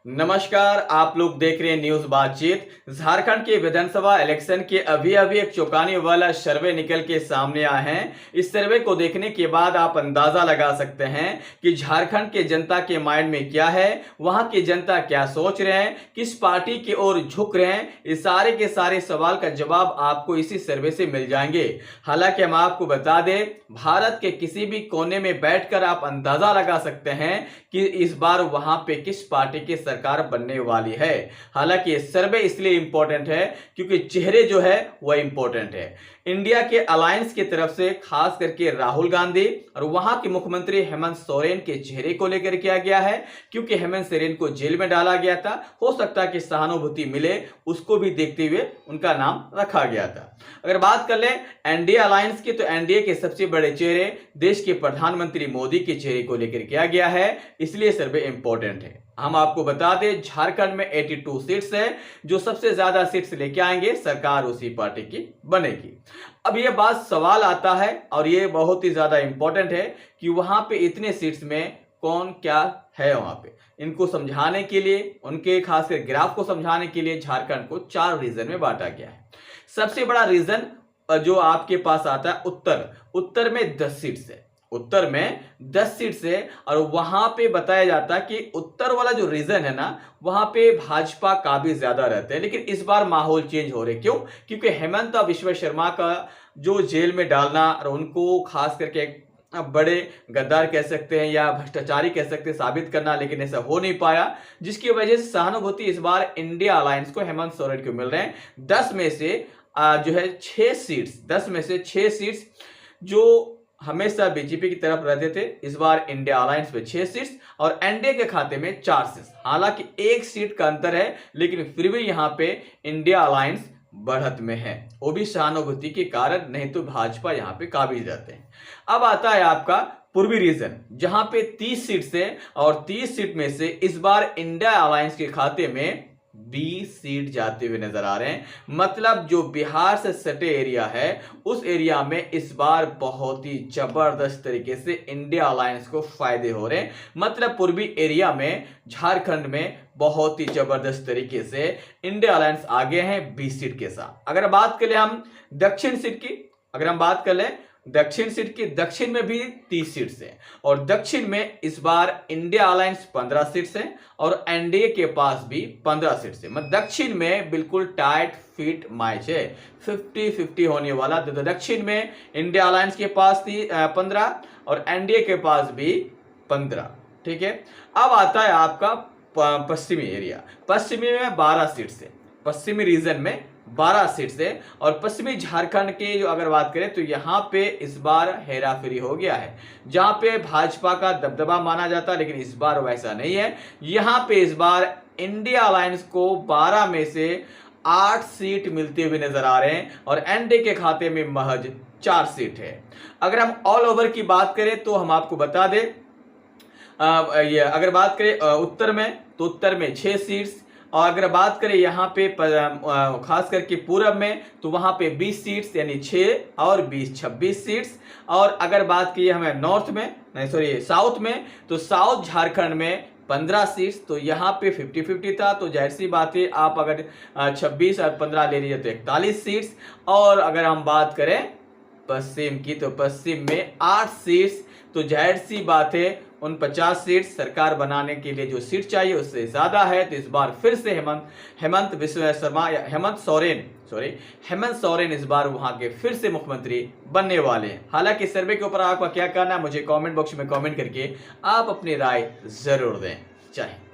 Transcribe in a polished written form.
नमस्कार, आप लोग देख रहे हैं न्यूज बातचीत। झारखंड के विधानसभा इलेक्शन के अभी एक चौंकाने वाला सर्वे निकल के सामने आए हैं। इस सर्वे को देखने के बाद आप अंदाजा लगा सकते हैं कि झारखंड के जनता के माइंड में क्या है, वहां की जनता क्या सोच रहे हैं, किस पार्टी की ओर झुक रहे हैं। इस सारे के सारे सवाल का जवाब आपको इसी सर्वे से मिल जाएंगे। हालांकि हम आपको बता दें, भारत के किसी भी कोने में बैठकर आप अंदाजा लगा सकते हैं कि इस बार वहां पे किस पार्टी की सरकार बनने वाली है। हालांकि ये सर्वे इसलिए इंपॉर्टेंट है क्योंकि चेहरे जो है वह इंपॉर्टेंट है। इंडिया के अलायंस की तरफ से खास करके राहुल गांधी और वहां के मुख्यमंत्री हेमंत सोरेन के चेहरे को लेकर किया गया है, क्योंकि हेमंत सोरेन को जेल में डाला गया था। हो सकता है कि सहानुभूति मिले, उसको भी देखते हुए उनका नाम रखा गया था। अगर बात कर लें एनडीए अलायंस की, तो एनडीए के सबसे बड़े चेहरे देश के प्रधानमंत्री मोदी के चेहरे को लेकर किया गया है, इसलिए सर्वे इंपॉर्टेंट है। हम आपको बता दें, झारखंड में 82 सीट्स है। जो सबसे ज्यादा सीट्स लेके आएंगे, सरकार उसी पार्टी की बनेगी। अब यह बात सवाल आता है और यह बहुत ही ज्यादा इंपॉर्टेंट है कि वहां पे इतने सीट्स में कौन क्या है। वहां पे इनको समझाने के लिए, उनके खासकर ग्राफ को समझाने के लिए झारखंड को 4 रीजन में बांटा गया है। सबसे बड़ा रीजन जो आपके पास आता है उत्तर में 10 सीट्स है। उत्तर में 10 सीट्स है और वहां पे बताया जाता है कि उत्तर वाला जो रीजन है ना, वहां पे भाजपा काफी ज्यादा रहते हैं। लेकिन इस बार माहौल चेंज हो रहे, क्यों? क्योंकि हेमंत बिश्व शर्मा का जो जेल में डालना और उनको खास करके बड़े गद्दार कह सकते हैं या भ्रष्टाचारी कह सकते हैं साबित करना, लेकिन ऐसा हो नहीं पाया, जिसकी वजह से सहानुभूति इस बार इंडिया अलायंस को, हेमंत सोरेन को मिल रहे हैं। 10 में से जो है 6 सीट्स, 10 में से 6 सीट्स जो हमेशा बीजेपी की तरफ रहते थे, इस बार इंडिया अलायंस में 6 सीट्स और एनडीए के खाते में 4 सीट्स। हालांकि 1 सीट का अंतर है, लेकिन फिर भी यहां पे इंडिया अलायंस बढ़त में है, वो भी सहानुभूति के कारण, नहीं तो भाजपा यहां पे काबिज रहते हैं। अब आता है आपका पूर्वी रीजन, जहां पे 30 सीट्स है और 30 सीट में से इस बार इंडिया अलायंस के खाते में 20 सीट जाते हुए नजर आ रहे हैं। मतलब जो बिहार से सटे एरिया है, उस एरिया में इस बार बहुत ही जबरदस्त तरीके से इंडिया अलायंस को फायदे हो रहे हैं। मतलब पूर्वी एरिया में, झारखंड में बहुत ही जबरदस्त तरीके से इंडिया अलायंस आगे हैं 20 सीट के साथ। अगर बात करें हम दक्षिण सीट की, अगर हम बात कर लें दक्षिण सीट की, दक्षिण में भी 30 सीट्स हैं और दक्षिण में इस बार इंडिया अलायंस 15 सीट्स हैं और एनडीए के पास भी 15 सीट्स हैं। मतलब दक्षिण में बिल्कुल टाइट फिट मैच है, 50-50 होने वाला। तो दक्षिण में इंडिया अलायंस के पास थी 15 और एनडीए के पास भी 15। ठीक है। अब आता है आपका पश्चिमी एरिया। पश्चिमी में 12 सीट्स है, पश्चिमी रीजन में 12 सीट्स है और पश्चिमी झारखंड की जो अगर बात करें तो यहां पे इस बार हेरा फेरी हो गया है। जहां पे भाजपा का दबदबा माना जाता है, लेकिन इस बार वैसा नहीं है। यहां पे इस बार इंडिया अलायंस को 12 में से 8 सीट मिलते हुए नजर आ रहे हैं और एनडीए के खाते में महज 4 सीट है। अगर हम ऑल ओवर की बात करें तो हम आपको बता दें, अगर बात करें उत्तर में, तो उत्तर में 6 सीट्स और अगर बात करें यहाँ पे खास करके पूरब में, तो वहां पे 20 सीट्स यानी 6 और 20 26 सीट्स। और अगर बात की हमें नॉर्थ में, नहीं सॉरी साउथ में, तो साउथ झारखंड में 15 सीट्स। तो यहाँ पे 50-50 था, तो जाहिर सी बात है आप अगर 26 और 15 ले लीजिए तो 41 सीट्स। और अगर हम बात करें पश्चिम की, तो पश्चिम में 8 सीट्स। तो जाहिर सी बात है उन 50 सीट सरकार बनाने के लिए जो सीट चाहिए उससे ज्यादा है। तो इस बार फिर से हेमंत बिश्व शर्मा या हेमंत सोरेन इस बार वहां के फिर से मुख्यमंत्री बनने वाले हैं। हालांकि सर्वे के ऊपर आपका क्या कहना है, मुझे कमेंट बॉक्स में कमेंट करके आप अपनी राय जरूर दें। जय हिंद।